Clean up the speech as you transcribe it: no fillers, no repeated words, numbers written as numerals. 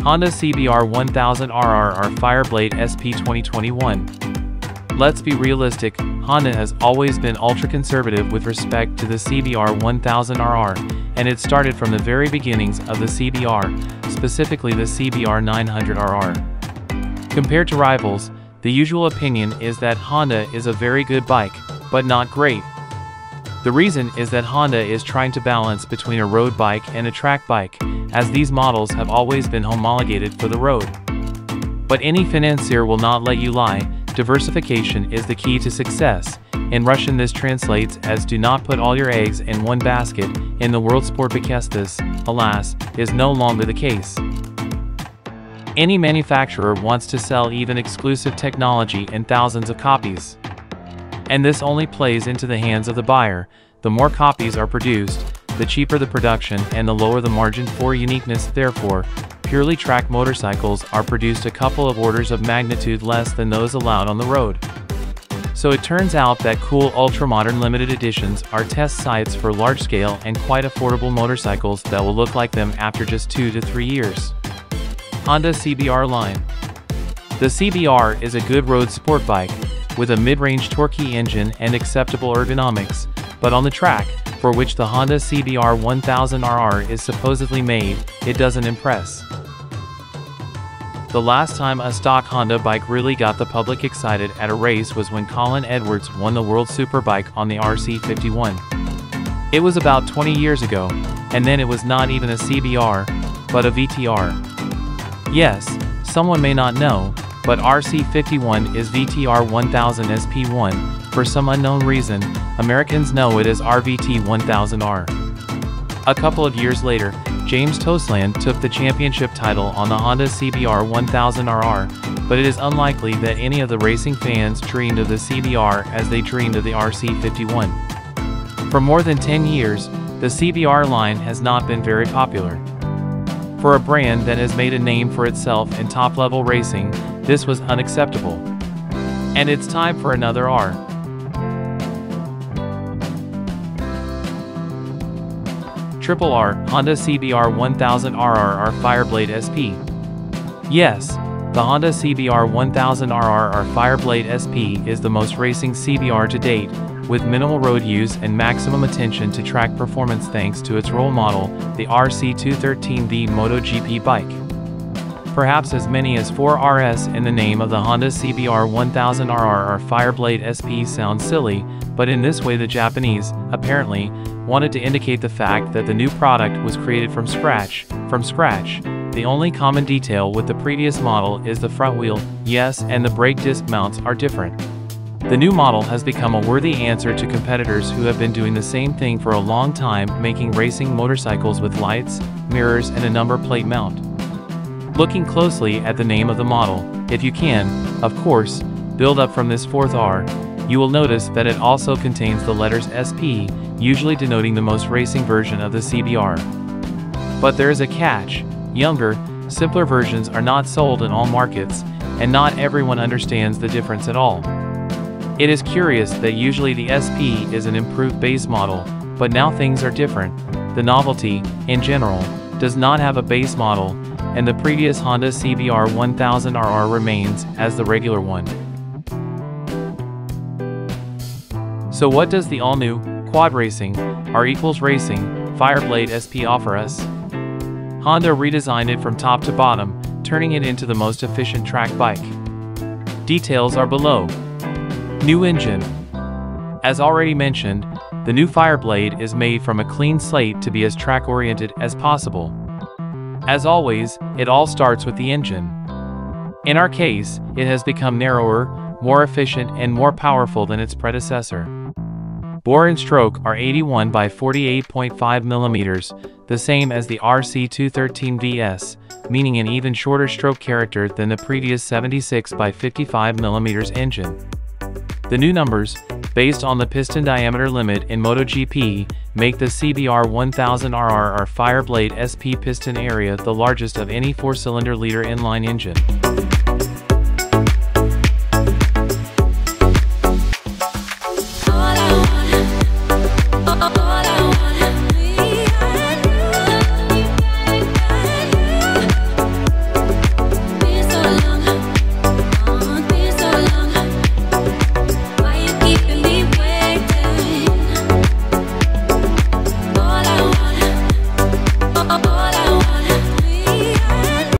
Honda CBR1000RR-R Fireblade SP 2021. Let's be realistic, Honda has always been ultra-conservative with respect to the CBR1000RR, and it started from the very beginnings of the CBR, specifically the CBR900RR. Compared to rivals, the usual opinion is that Honda is a very good bike, but not great. The reason is that Honda is trying to balance between a road bike and a track bike, as these models have always been homologated for the road. But any financier will not let you lie, diversification is the key to success. In Russian this translates as do not put all your eggs in one basket. In the worldsportbikesthis, alas, is no longer the case. Any manufacturer wants to sell even exclusive technology in thousands of copies. And this only plays into the hands of the buyer. The more copies are produced, the cheaper the production and the lower the margin for uniqueness. Therefore, purely track motorcycles are produced a couple of orders of magnitude less than those allowed on the road. So it turns out that cool ultra-modern limited editions are test sites for large-scale and quite affordable motorcycles that will look like them after just 2 to 3 years. Honda CBR line. The CBR is a good road sport bike, with a mid-range torquey engine and acceptable ergonomics, but on the track, for which the Honda CBR1000RR is supposedly made, it doesn't impress. The last time a stock Honda bike really got the public excited at a race was when Colin Edwards won the World Superbike on the RC51. It was about 20 years ago, and then it was not even a CBR, but a VTR. Yes, someone may not know, but RC51 is VTR 1000 SP1. For some unknown reason, Americans know it as RVT1000R. A couple of years later, James Tosland took the championship title on the Honda CBR1000RR, but it is unlikely that any of the racing fans dreamed of the CBR as they dreamed of the RC51. For more than 10 years, the CBR line has not been very popular. For a brand that has made a name for itself in top-level racing, this was unacceptable. And it's time for another R. Triple R, Honda CBR1000RR-R Fireblade SP. Yes, the Honda CBR1000RR-R Fireblade SP is the most racing CBR to date, with minimal road use and maximum attention to track performance thanks to its role model, the RC213V MotoGP bike. Perhaps as many as 4 RS in the name of the Honda CBR1000RR-R Fireblade SP sounds silly, but in this way the Japanese, apparently, wanted to indicate the fact that the new product was created from scratch. The only common detail with the previous model is the front wheel, yes, and the brake disc mounts are different. The new model has become a worthy answer to competitors who have been doing the same thing for a long time, making racing motorcycles with lights, mirrors, and a number plate mount. Looking closely at the name of the model, if you can, of course, build up from this fourth R, you will notice that it also contains the letters SP, usually denoting the most racing version of the CBR. But there is a catch: younger, simpler versions are not sold in all markets, and not everyone understands the difference at all. It is curious that usually the SP is an improved base model, but now things are different. The novelty, in general, does not have a base model, and the previous Honda CBR1000RR remains as the regular one. So what does the all-new, quad racing, R equals racing, Fireblade SP offer us? Honda redesigned it from top to bottom, turning it into the most efficient track bike. Details are below. New engine. As already mentioned, the new Fireblade is made from a clean slate to be as track-oriented as possible. As always, it all starts with the engine. In our case, it has become narrower, more efficient, and more powerful than its predecessor. Bore and stroke are 81 by 48.5 mm, the same as the RC213VS, meaning an even shorter stroke character than the previous 76 by 55 mm engine. The new numbers, based on the piston diameter limit in MotoGP, make the CBR1000RR-R Fireblade SP piston area the largest of any 4-cylinder liter inline engine.